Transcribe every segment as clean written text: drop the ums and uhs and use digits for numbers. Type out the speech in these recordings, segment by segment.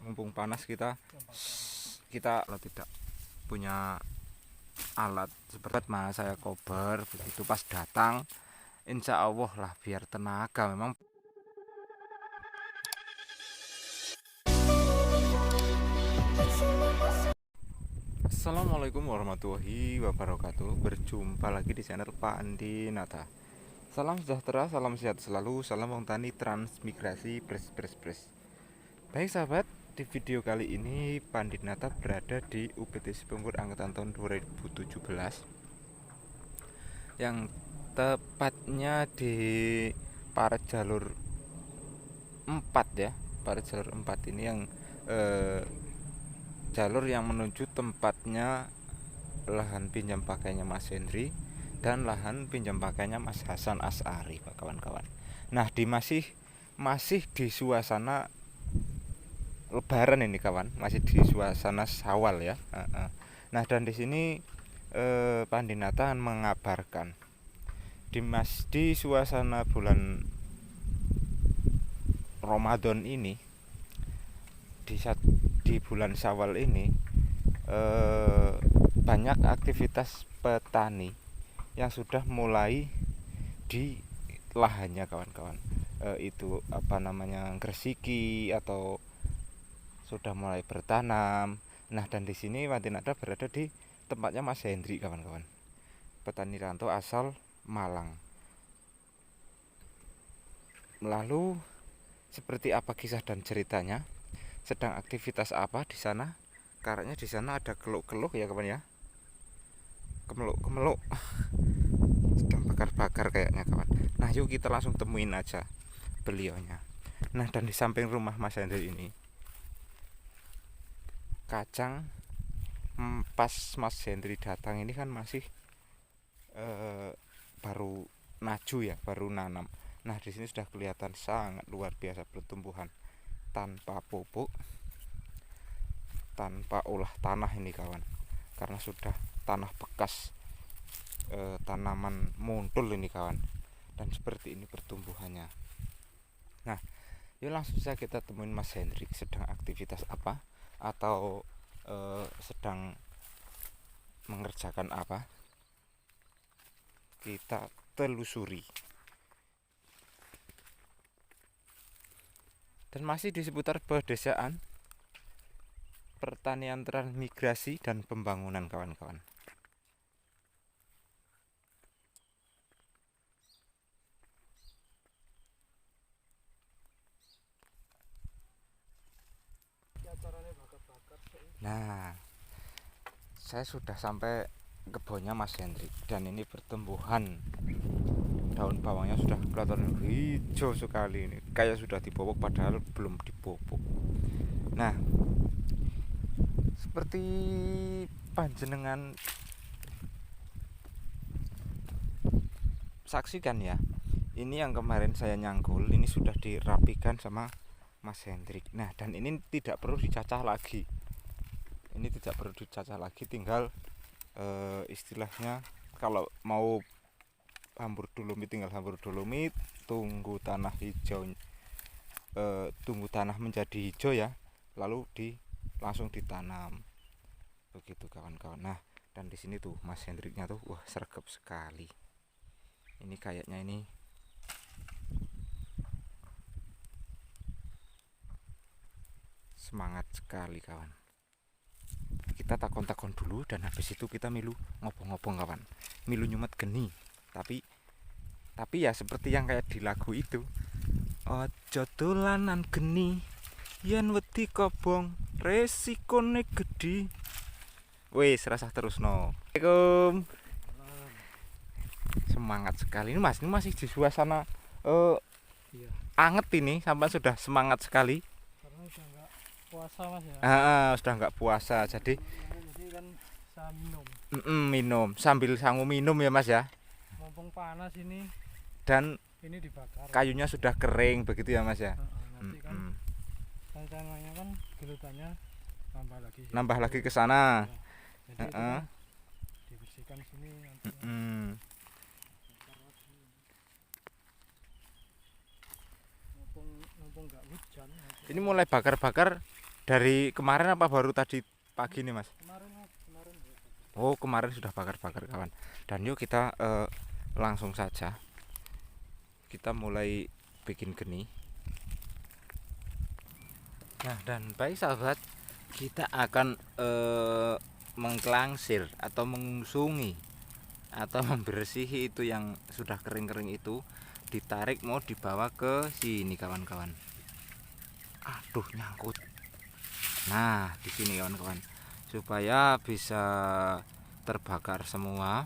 mumpung panas kita kalau tidak punya alat seperti mas saya cover begitu pas datang, insya Allah lah biar tenaga memang. Assalamualaikum warahmatullahi wabarakatuh. Berjumpa lagi di channel Pak Andi Nata. Salam sejahtera, salam sehat selalu, salam wong tani transmigrasi pres. Baik sahabat, di video kali ini Pak Andi Nata berada di UPT Sipengkur angkatan tahun 2017, yang tepatnya di Paret Jalur 4 ya. Paret Jalur 4 ini yang jalur yang menuju tempatnya lahan pinjam pakainya Mas Hendri dan lahan pinjam pakainya Mas Hasan As'ari, Pak kawan-kawan. Nah, masih di suasana Lebaran ini kawan, masih di suasana Syawal ya. Nah, dan di sini Pak Andi Nata mengabarkan di suasana bulan Ramadan ini, di bulan Syawal ini banyak aktivitas petani yang sudah mulai di lahannya kawan-kawan, itu apa namanya, gresiki atau sudah mulai bertanam. Nah, dan di sini Wantinada berada di tempatnya Mas Hendri kawan-kawan, petani rantau asal Malang. Lalu seperti apa kisah dan ceritanya, sedang aktivitas apa di sana? Karena di sana ada keluk-keluk ya kawan ya, kemeluk sedang bakar-bakar kayaknya kawan. Nah, yuk kita langsung temuin aja beliaunya. Nah, dan di samping rumah Mas Hendri ini kacang, pas Mas Hendri datang ini kan masih baru naju ya, baru nanam. Nah, di sini sudah kelihatan sangat luar biasa pertumbuhan tanpa pupuk, tanpa olah tanah ini kawan, karena sudah tanah bekas, tanaman muntul ini kawan. Dan seperti ini pertumbuhannya. Nah, yuk langsung saja kita temuin Mas Hendrik sedang aktivitas apa, atau sedang mengerjakan apa. Kita telusuri. Dan masih di seputar pedesaan, pertanian transmigrasi dan pembangunan kawan-kawan. Nah, saya sudah sampai kebunnya Mas Hendrik, dan ini pertumbuhan daun bawangnya sudah kelihatan hijau sekali ini, kayak sudah dipupuk padahal belum dipupuk. Nah, seperti panjenengan saksikan ya, ini yang kemarin saya nyangkul ini sudah dirapikan sama Mas Hendrik. Nah, dan ini tidak perlu dicacah lagi. Ini tidak perlu dicacah lagi, tinggal istilahnya kalau mau hambur dolomit, tinggal hambur dolomit, tunggu tanah hijau, tunggu tanah menjadi hijau ya, lalu langsung ditanam. Begitu kawan-kawan. Nah, dan di sini tuh Mas Hendriknya tuh wah, sergap sekali. Ini kayaknya ini semangat sekali kawan. Kita takon-takon dulu, dan habis itu kita milu ngobong-ngobong kawan, milu nyumet geni. Tapi ya seperti yang kayak di lagu itu, ojo dolanan geni yen wedi kobong resikone gede. Wes rasah terus no. Assalamualaikum. Semangat sekali ini Mas, ini masih di suasana iya, anget ini, sampai sudah semangat sekali. Karena sudah nggak puasa Mas ya. Sudah nggak puasa, jadi kan saya minum. Minum sambil sangu minum ya Mas ya. Mumpung panas ini. Dan ini dibakar. Kayunya sudah kering begitu ya Mas ya. Nanti kan tangannya kan gelutannya nambah lagi ke sana. Ya, jadi kan dibersihkan sini nanti. Mumpung nggak hujan. Ini mulai bakar-bakar Dari kemarin apa baru tadi pagi nih Mas? Kemarin Mas, kemarin Bu. Oh kemarin sudah bakar-bakar kawan. Dan yuk kita langsung saja kita mulai bikin geni. Nah dan baik sahabat, kita akan mengklangsir atau mengungsungi atau membersihi itu yang sudah kering-kering itu, ditarik mau dibawa ke sini kawan-kawan. Aduh nyangkut. Nah di sini kawan-kawan, supaya bisa terbakar semua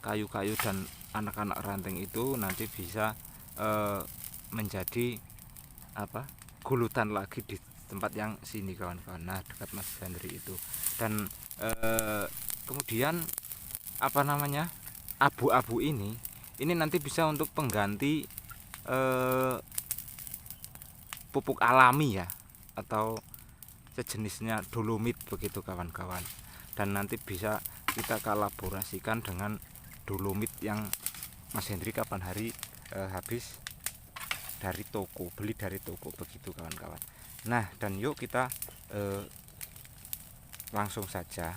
kayu-kayu dan anak-anak ranting itu nanti bisa menjadi apa gulutan lagi di tempat yang sini kawan-kawan. Nah dekat Mas Hendri itu. Dan kemudian apa namanya, abu-abu ini nanti bisa untuk pengganti pupuk alami ya, atau sejenisnya dolomit begitu kawan-kawan. Dan nanti bisa kita kolaborasikan dengan dolomit yang Mas Hendri kapan hari habis dari toko, beli dari toko begitu kawan-kawan. Nah dan yuk kita langsung saja.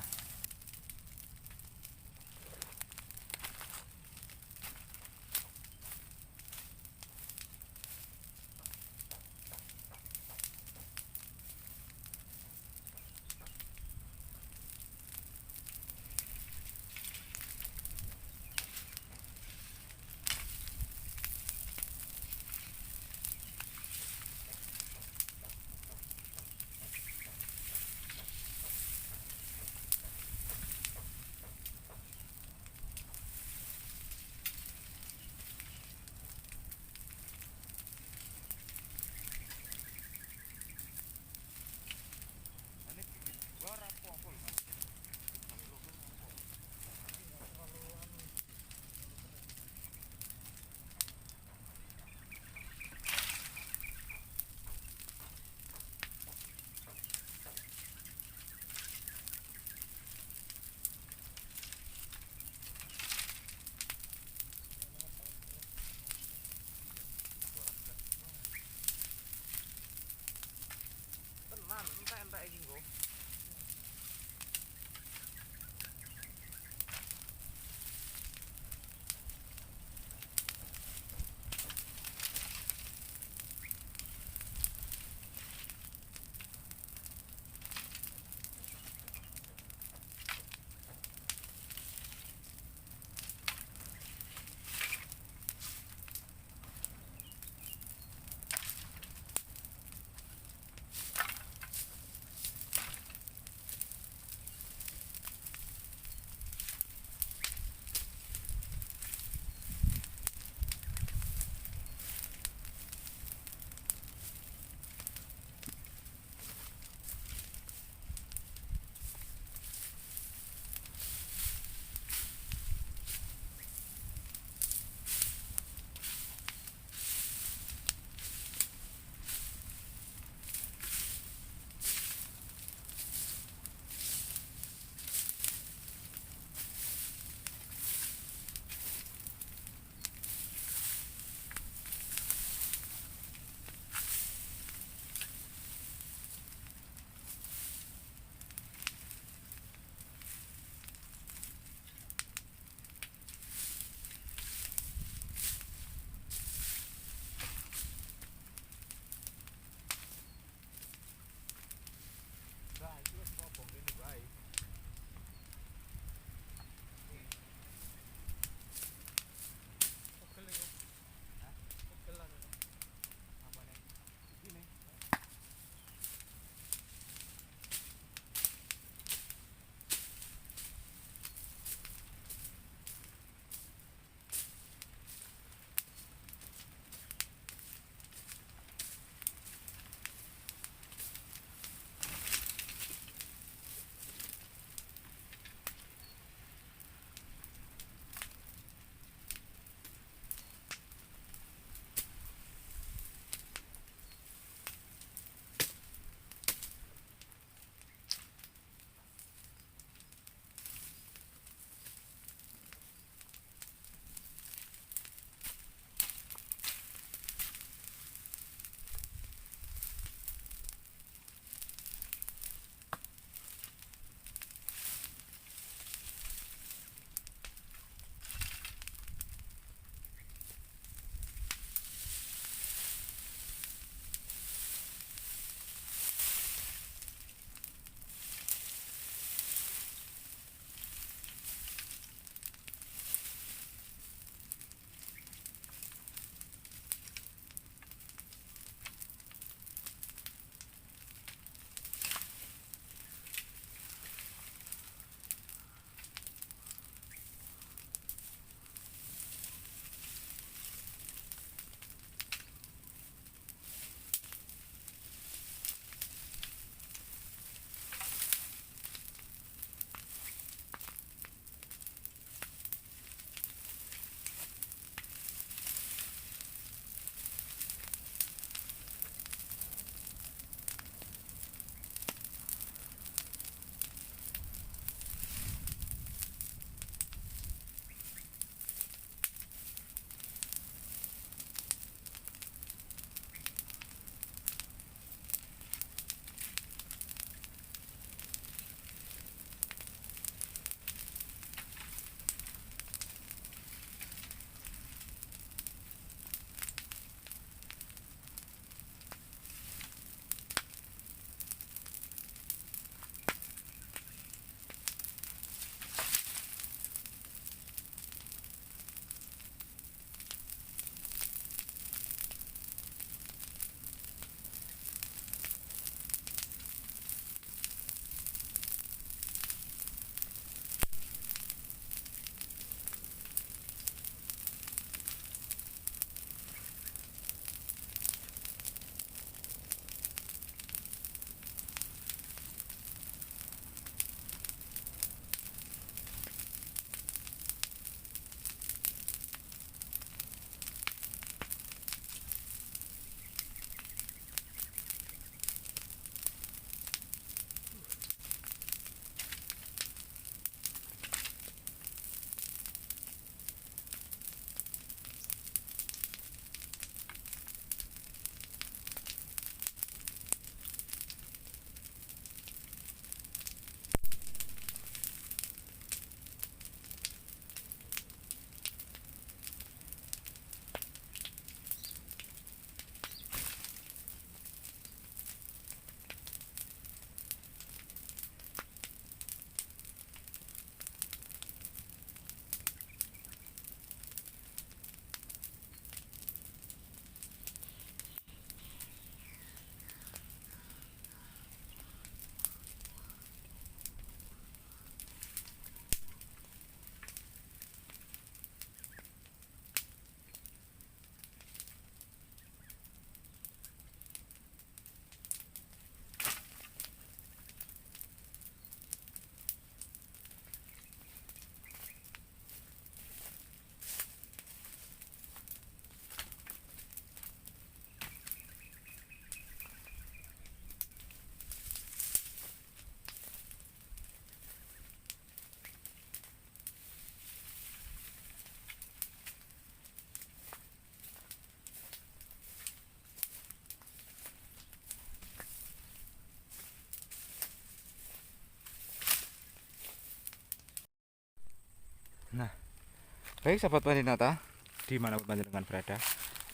Baik sahabat Pandinata, dimanapun panjenengan berada.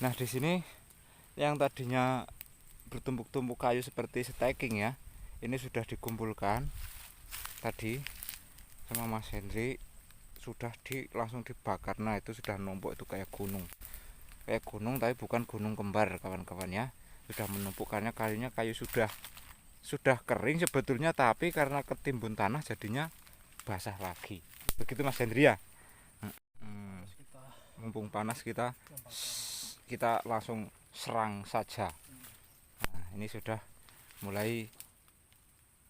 Nah di sini yang tadinya bertumpuk-tumpuk kayu seperti stacking ya, ini sudah dikumpulkan tadi sama Mas Hendri, sudah langsung dibakar. Nah itu sudah numpuk, itu kayak gunung tapi bukan gunung kembar kawan-kawan ya. Sudah menumpuk karena kayunya kayu sudah kering sebetulnya, tapi karena ketimbun tanah jadinya basah lagi. Begitu Mas Hendri ya. Mumpung panas kita langsung serang saja. Nah, ini sudah mulai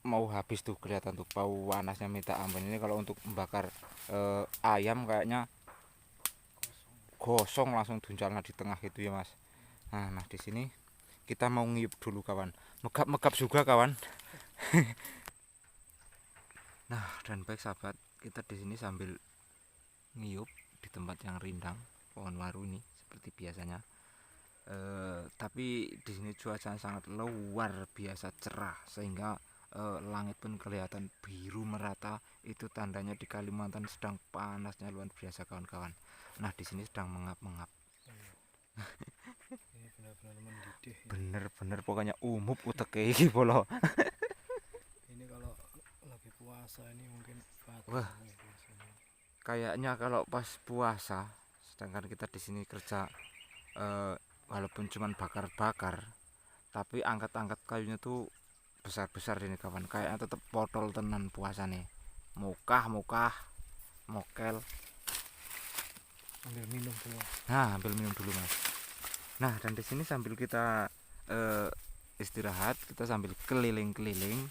mau habis tuh, kelihatan tuh bau panasnya minta ampun. Ini kalau untuk membakar ayam kayaknya gosong langsung dunjalnya di tengah itu ya Mas. Nah di sini kita mau ngiyup dulu kawan, megap juga kawan. Nah dan baik sahabat, kita di sini sambil ngiyup di tempat yang rindang pohon waru ini seperti biasanya. Tapi di sini cuaca sangat luar biasa cerah sehingga langit pun kelihatan biru merata. Itu tandanya di Kalimantan sedang panasnya luar biasa kawan-kawan. Nah di sini sedang mengap-mengap. Ini benar-benar mendidih. Bener-bener pokoknya umup uteke iki polo. Ini kalau lagi puasa ini mungkin Wah. Kayaknya kalau pas puasa, sedangkan kita di sini kerja walaupun cuman bakar-bakar, tapi angkat-angkat kayunya tuh besar-besar ini kawan. Kayaknya tetep potol tenan puasa nih. Mukah mokel. ambil minum dulu. Nah, ambil minum dulu Mas. Nah, dan di sini sambil kita istirahat, kita sambil keliling-keliling.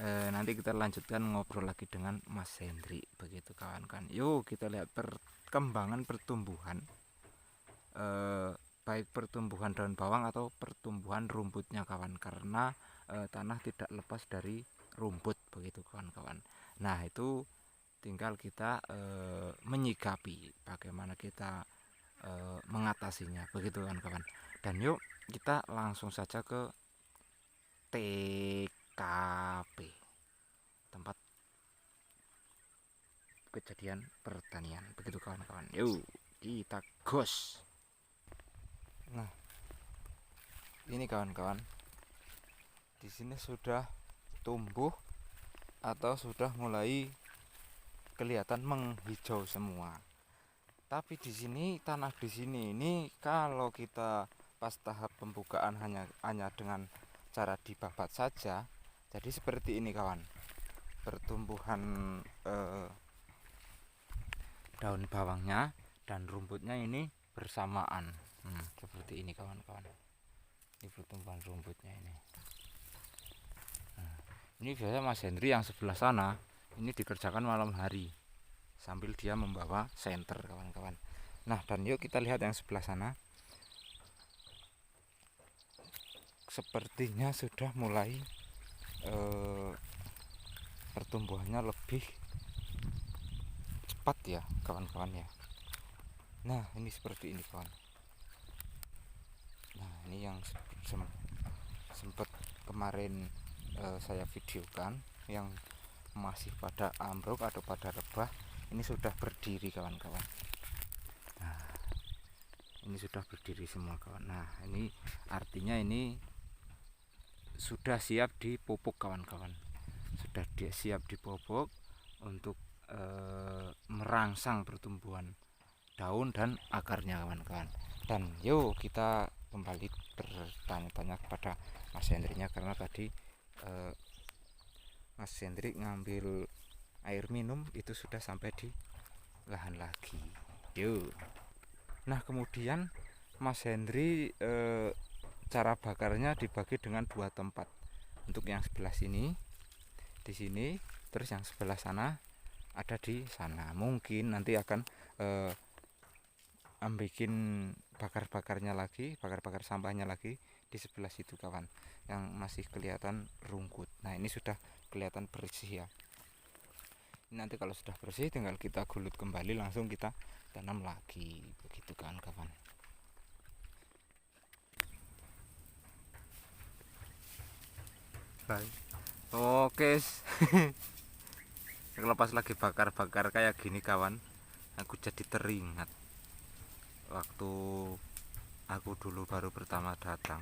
Nanti kita lanjutkan ngobrol lagi dengan Mas Hendri, begitu kawan-kawan. Yuk kita lihat perkembangan pertumbuhan, baik pertumbuhan daun bawang atau pertumbuhan rumputnya kawan, karena tanah tidak lepas dari rumput, begitu kawan-kawan. Nah itu tinggal kita menyikapi bagaimana kita mengatasinya, begitu kawan-kawan. Dan yuk kita langsung saja ke TKP, tempat kejadian pertanian, begitu kawan-kawan. Yuk kita gos. Nah ini kawan-kawan, di sini sudah tumbuh atau sudah mulai kelihatan menghijau semua. Tapi di sini tanah di sini ini kalau kita pas tahap pembukaan hanya dengan cara dibabat saja, jadi seperti ini kawan, pertumbuhan daun bawangnya dan rumputnya ini bersamaan. Seperti ini kawan-kawan, ini pertumbuhan rumputnya ini. Ini biasa Mas Hendri yang sebelah sana ini dikerjakan malam hari sambil dia membawa senter kawan-kawan. Nah dan yuk kita lihat yang sebelah sana, sepertinya sudah mulai pertumbuhannya lebih cepat ya kawan-kawan ya. Nah ini seperti ini kawan. Nah ini yang sempat kemarin saya videokan, yang masih pada ambruk atau pada rebah, ini sudah berdiri kawan-kawan. Nah ini sudah berdiri semua kawan. Nah ini artinya ini sudah siap dipupuk kawan-kawan, sudah siap dipupuk untuk merangsang pertumbuhan daun dan akarnya kawan-kawan. Dan yuk kita kembali bertanya-tanya kepada Mas Hendrinya, karena tadi Mas Hendri ngambil air minum itu sudah sampai di lahan lagi. Yuk. Nah kemudian Mas Hendri cara bakarnya dibagi dengan dua tempat. Untuk yang sebelah sini, di sini, terus yang sebelah sana ada di sana. Mungkin nanti akan bikin bakar-bakarnya lagi, bakar-bakar sampahnya lagi di sebelah situ kawan, yang masih kelihatan rungkut. Nah ini sudah kelihatan bersih ya. Nanti kalau sudah bersih tinggal kita gulut kembali, langsung kita tanam lagi, begitu kan kawan. Baik. Oke. Kalau pas lagi bakar-bakar kayak gini kawan, Aku jadi teringat waktu aku dulu baru pertama datang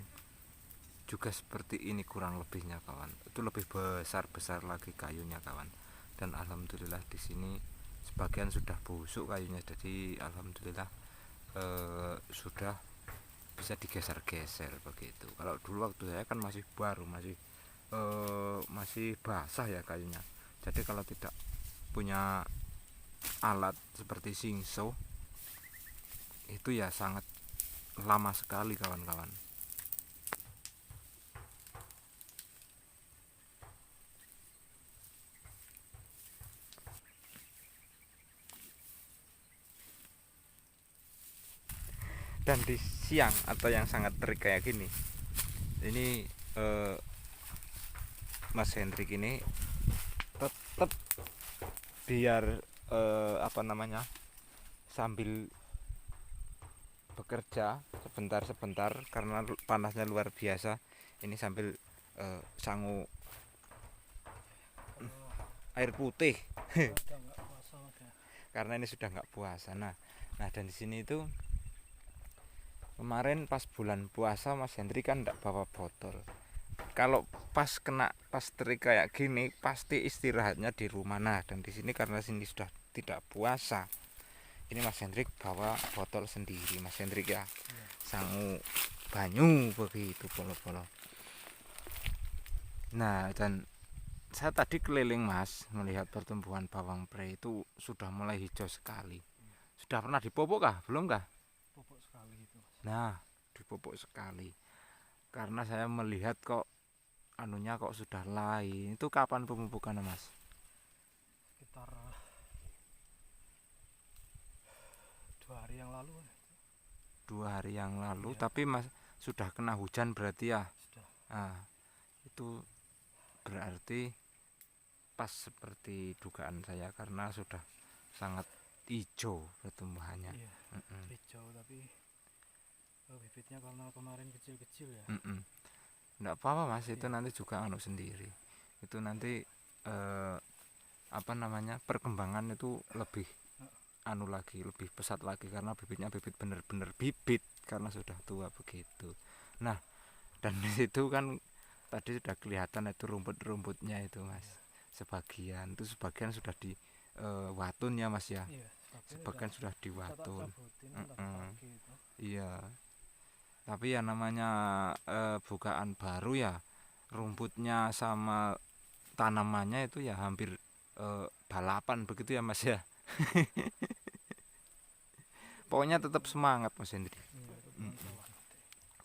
juga seperti ini kurang lebihnya kawan. Itu lebih besar lagi kayunya kawan. Dan alhamdulillah di sini sebagian sudah busuk kayunya, jadi alhamdulillah sudah bisa digeser-geser begitu. Kalau dulu waktu saya kan masih baru, masih basah ya kayunya. Jadi kalau tidak punya alat seperti singso itu ya sangat lama sekali kawan-kawan. Dan di siang atau yang sangat terik kayak gini, ini Mas Hendrik ini tetap biar apa namanya, sambil bekerja sebentar-sebentar karena panasnya luar biasa, ini sambil sangu air putih karena ini sudah nggak puasa. Nah dan di sini itu kemarin pas bulan puasa Mas Hendri kan nggak bawa botol. Kalau pas terik kayak gini pasti istirahatnya di rumah. Nah dan di sini karena sini sudah tidak puasa, ini Mas Hendrik bawa botol sendiri. Mas Hendrik ya sangu banyu begitu polo-polo. Nah dan saya tadi keliling Mas melihat pertumbuhan bawang pre itu sudah mulai hijau sekali. Sudah pernah dipupuk kah? Belum kah? Pupuk sekali itu Mas. Nah dipupuk sekali karena saya melihat kok anunya kok sudah lain. Itu kapan pemupukan Mas? Sekitar 2 hari yang lalu. 2 hari yang lalu. Iya. Tapi Mas sudah kena hujan berarti ya? Sudah. Nah itu berarti pas seperti dugaan saya karena sudah sangat hijau pertumbuhannya. Iya. Hijau tapi bibitnya karena kemarin kecil-kecil ya. Nggak apa-apa Mas, itu Iya. nanti juga anu sendiri. Itu nanti apa namanya, perkembangan itu lebih anu lagi, lebih pesat lagi karena bibitnya bibit bener-bener bibit karena sudah tua begitu. Nah dan di situ kan tadi sudah kelihatan itu rumput-rumputnya itu Mas. Sebagian sudah di watun ya Mas ya. Iya, Sebagian sudah di watun. pagi itu. Iya. Tapi ya namanya bukaan baru ya, rumputnya sama tanamannya itu ya hampir balapan begitu ya Mas ya. Pokoknya tetap semangat Mas Hendri. Iya, itu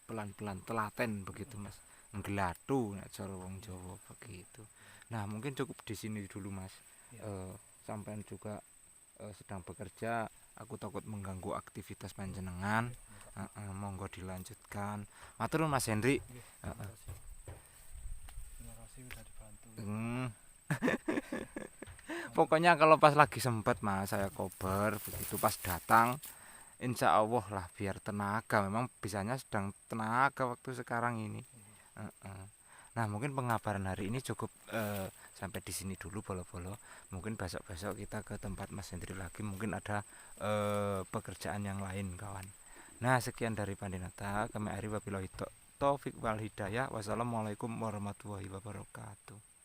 Pelan-pelan telaten begitu Mas. Nggeladu nek cara wong Jawa begitu. Nah, mungkin cukup di sini dulu Mas. Iya. Sampean juga sedang bekerja, aku takut mengganggu aktivitas panjenengan. Monggo dilanjutkan. Matur nuwun Mas Hendri. Terima kasih. Terima kasih sudah dibantu. Pokoknya kalau pas lagi sempat Mas saya kober begitu pas datang, insya Allah lah biar tenaga. Memang bisanya sedang tenaga waktu sekarang ini. Nah mungkin pengabaran hari ini cukup sampai di sini dulu bolo-bolo. Mungkin besok-besok kita ke tempat Mas Hendri lagi. Mungkin ada pekerjaan yang lain kawan. Nah sekian dari Pandinata. Kami Ari wabillahi taufik wal hidayah. Wassalamualaikum warahmatullahi wabarakatuh.